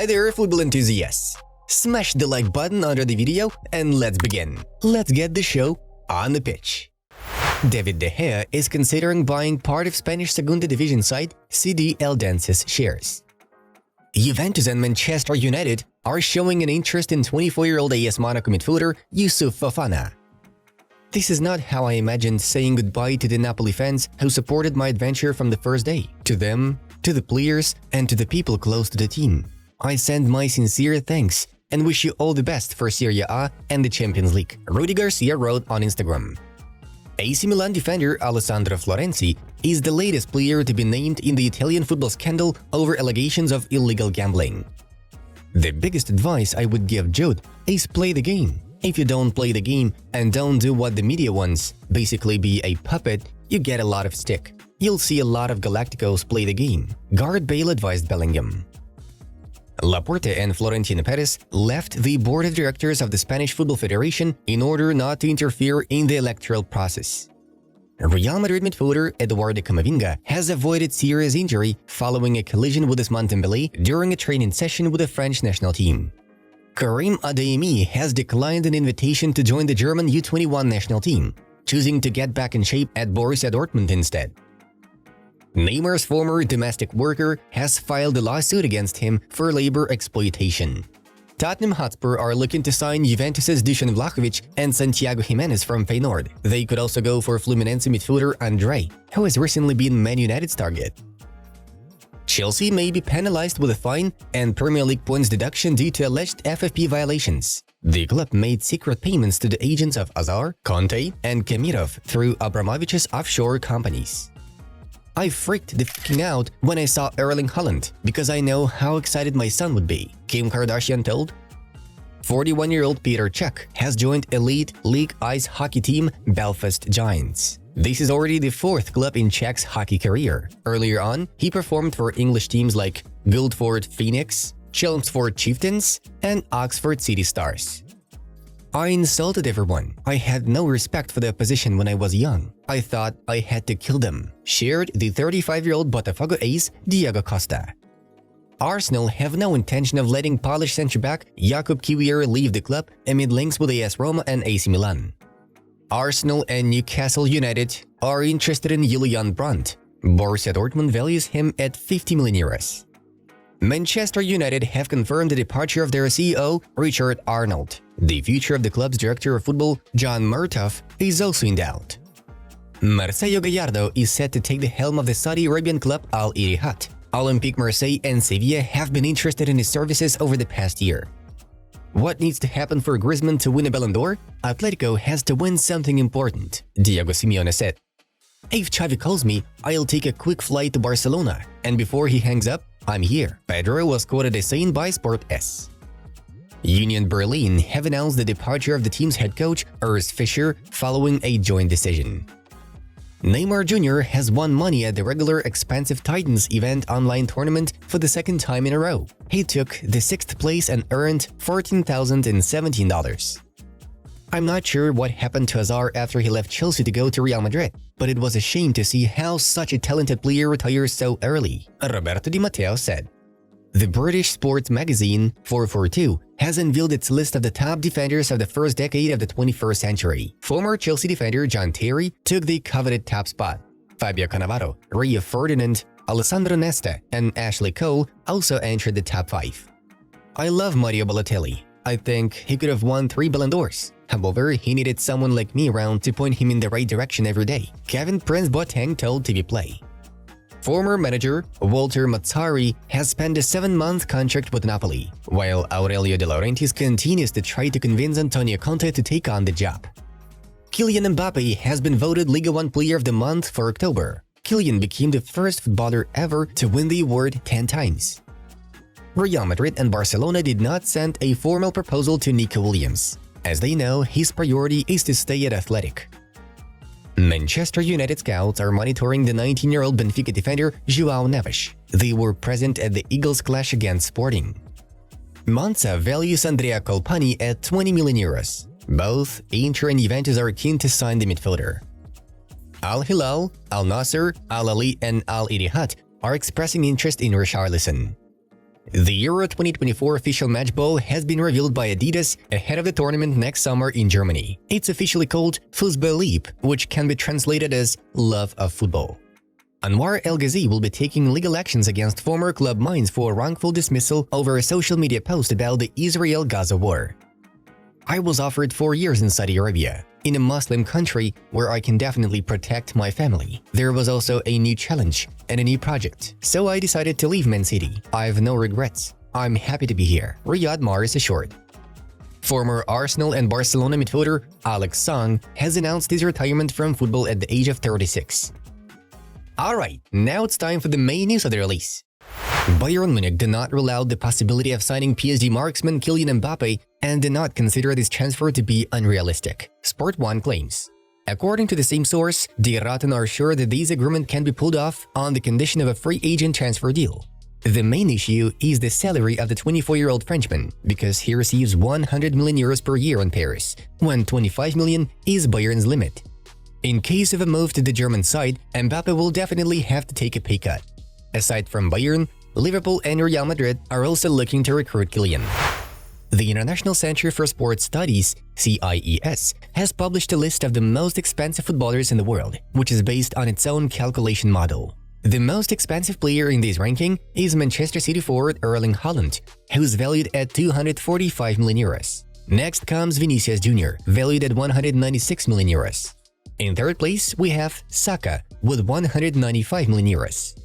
Hi there, football enthusiasts! Smash the like button under the video and let's begin. Let's get the show on the pitch. David De Gea is considering buying part of Spanish Segunda Division side CIES Alonso's shares. Juventus and Manchester United are showing an interest in 24-year-old AS Monaco midfielder Youssouf Fofana. This is not how I imagined saying goodbye to the Napoli fans who supported my adventure from the first day. To them, to the players, and to the people close to the team, I send my sincere thanks and wish you all the best for Serie A and the Champions League, Rudy Garcia wrote on Instagram. AC Milan defender Alessandro Florenzi is the latest player to be named in the Italian football scandal over allegations of illegal gambling. The biggest advice I would give Jude is play the game. If you don't play the game and don't do what the media wants, basically be a puppet, you get a lot of stick. You'll see a lot of Galacticos play the game, Gareth Bale advised Bellingham. Laporte and Florentino Perez left the board of directors of the Spanish Football Federation in order not to interfere in the electoral process. Real Madrid midfielder Eduardo Camavinga has avoided serious injury following a collision with Ousmane Dembélé during a training session with the French national team. Karim Adeyemi has declined an invitation to join the German U21 national team, choosing to get back in shape at Borussia Dortmund instead. Neymar's former domestic worker has filed a lawsuit against him for labor exploitation. Tottenham Hotspur are looking to sign Juventus' Dusan Vlahovic and Santiago Jimenez from Feyenoord. They could also go for Fluminense midfielder André, who has recently been Man United's target. Chelsea may be penalized with a fine and Premier League points deduction due to alleged FFP violations. The club made secret payments to the agents of Azar, Conte, and Kemirov through Abramovich's offshore companies. I freaked the f***ing out when I saw Erling Haaland because I know how excited my son would be, Kim Kardashian told. 41-year-old Peter Cech has joined elite league ice hockey team Belfast Giants. This is already the fourth club in Cech's hockey career. Earlier on, he performed for English teams like Guildford Phoenix, Chelmsford Chieftains, and Oxford City Stars. I insulted everyone. I had no respect for the opposition when I was young. I thought I had to kill them, shared the 35-year-old Botafogo ace Diego Costa. Arsenal have no intention of letting Polish centre-back Jakub Kiwior leave the club amid links with AS Roma and AC Milan. Arsenal and Newcastle United are interested in Julian Brandt. Borussia Dortmund values him at €50 million. Manchester United have confirmed the departure of their CEO, Richard Arnold. The future of the club's director of football, John Murtough, is also in doubt. Marcelo Gallardo is set to take the helm of the Saudi Arabian club Al Ittihad. Olympique Marseille and Sevilla have been interested in his services over the past year. What needs to happen for Griezmann to win a Ballon d'Or? Atletico has to win something important, Diego Simeone said. If Xavi calls me, I'll take a quick flight to Barcelona, and before he hangs up, I'm here, Pedro was quoted as saying by Sport S. Union Berlin have announced the departure of the team's head coach, Urs Fischer, following a joint decision. Neymar Jr. has won money at the regular expensive Titans event online tournament for the second time in a row. He took the 6th place and earned $14,017. I'm not sure what happened to Hazard after he left Chelsea to go to Real Madrid, but it was a shame to see how such a talented player retires so early, Roberto Di Matteo said. The British sports magazine 442 has unveiled its list of the top defenders of the first decade of the 21st century. Former Chelsea defender John Terry took the coveted top spot. Fabio Cannavaro, Rio Ferdinand, Alessandro Nesta, and Ashley Cole also entered the top 5. I love Mario Balotelli. I think he could have won 3 Ballon d'Ors. However, he needed someone like me around to point him in the right direction every day, Kevin Prince Boateng told TV Play. Former manager Walter Mazzarri has spent a 7-month contract with Napoli, while Aurelio De Laurentiis continues to try to convince Antonio Conte to take on the job. Kylian Mbappe has been voted Ligue 1 Player of the Month for October. Kylian became the first footballer ever to win the award 10 times. Real Madrid and Barcelona did not send a formal proposal to Nico Williams, as they know his priority is to stay at Athletic. Manchester United scouts are monitoring the 19-year-old Benfica defender João Neves. They were present at the Eagles' clash against Sporting. Monza values Andrea Colpani at €20 million. Both Inter and Juventus are keen to sign the midfielder. Al Hilal, Al Nassr, Al Ahly, and Al Ittihad are expressing interest in Richarlison. The Euro 2024 official match ball has been revealed by Adidas ahead of the tournament next summer in Germany. It's officially called Fußballlieb, which can be translated as love of football. Anwar El Ghazi will be taking legal actions against former club Mainz for wrongful dismissal over a social media post about the Israel-Gaza war. I was offered 4 years in Saudi Arabia, in a Muslim country where I can definitely protect my family. There was also a new challenge and a new project, so I decided to leave Man City. I have no regrets. I'm happy to be here, Riyad Mahrez assured. Former Arsenal and Barcelona midfielder Alex Song has announced his retirement from football at the age of 36. Alright, now it's time for the main news of the release. Bayern Munich did not rule out the possibility of signing PSG marksman Kylian Mbappe and did not consider this transfer to be unrealistic, Sport 1 claims. According to the same source, the Roten are sure that this agreement can be pulled off on the condition of a free agent transfer deal. The main issue is the salary of the 24-year-old Frenchman, because he receives 100 million euros per year in Paris, when 25 million is Bayern's limit. In case of a move to the German side, Mbappe will definitely have to take a pay cut. Aside from Bayern, Liverpool and Real Madrid are also looking to recruit Kylian. The International Center for Sports Studies, CIES, has published a list of the most expensive footballers in the world, which is based on its own calculation model. The most expensive player in this ranking is Manchester City forward Erling Haaland, who's valued at 245 million euros. Next comes Vinicius Jr, valued at 196 million euros. In third place, we have Saka with 195 million euros.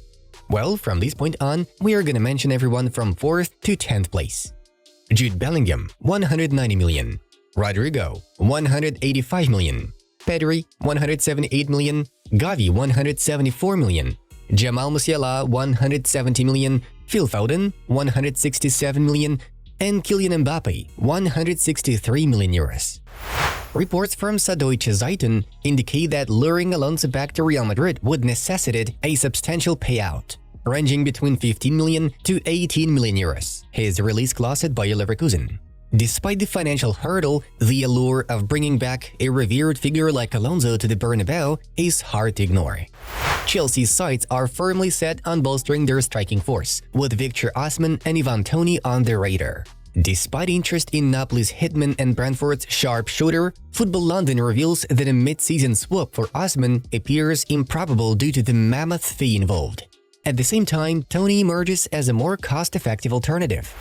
Well, from this point on, we are gonna mention everyone from 4th to 10th place. Jude Bellingham, 190 million. Rodrygo, 185 million. Pedri, 178 million. Gavi, 174 million. Jamal Musiala, 170 million. Foden, 167 million. And Kylian Mbappe, 163 million euros. Reports from Süddeutsche Zeitung indicate that luring Alonso back to Real Madrid would necessitate a substantial payout, ranging between 15 million to 18 million euros, his release clause at Bayer Leverkusen. Despite the financial hurdle, the allure of bringing back a revered figure like Alonso to the Bernabeu is hard to ignore. Chelsea's sights are firmly set on bolstering their striking force, with Victor Osimhen and Ivan Toney on their radar. Despite interest in Napoli's hitman and Brentford's sharpshooter, Football London reveals that a mid-season swap for Osimhen appears improbable due to the mammoth fee involved. At the same time, Toney emerges as a more cost-effective alternative.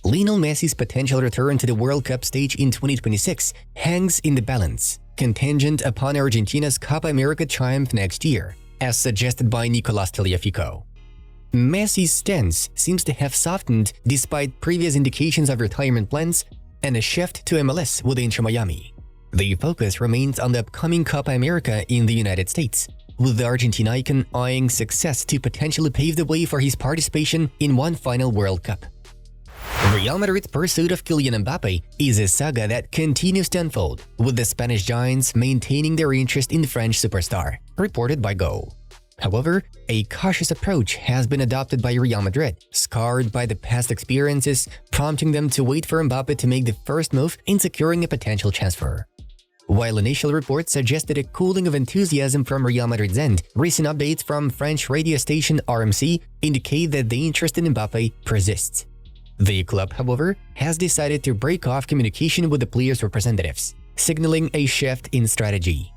Lionel Messi's potential return to the World Cup stage in 2026 hangs in the balance, contingent upon Argentina's Copa America triumph next year, as suggested by Nicolas Tagliafico. Messi's stance seems to have softened despite previous indications of retirement plans and a shift to MLS with Inter Miami. The focus remains on the upcoming Copa America in the United States, with the Argentine icon eyeing success to potentially pave the way for his participation in one final World Cup. Real Madrid's pursuit of Kylian Mbappe is a saga that continues to unfold, with the Spanish giants maintaining their interest in the French superstar, reported by Goal. However, a cautious approach has been adopted by Real Madrid, scarred by the past experiences, prompting them to wait for Mbappe to make the first move in securing a potential transfer. While initial reports suggested a cooling of enthusiasm from Real Madrid's end, recent updates from French radio station RMC indicate that the interest in Mbappe persists. The club, however, has decided to break off communication with the player's representatives, signaling a shift in strategy.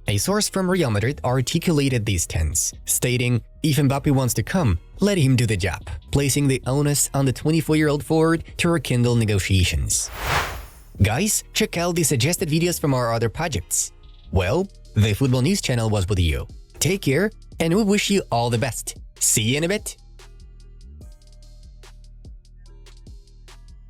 A source from Real Madrid articulated these tenets, stating, "If Mbappe wants to come, let him do the job," placing the onus on the 24-year-old forward to rekindle negotiations. Guys, check out the suggested videos from our other projects. Well, the Football News channel was with you. Take care, and we wish you all the best. See you in a bit.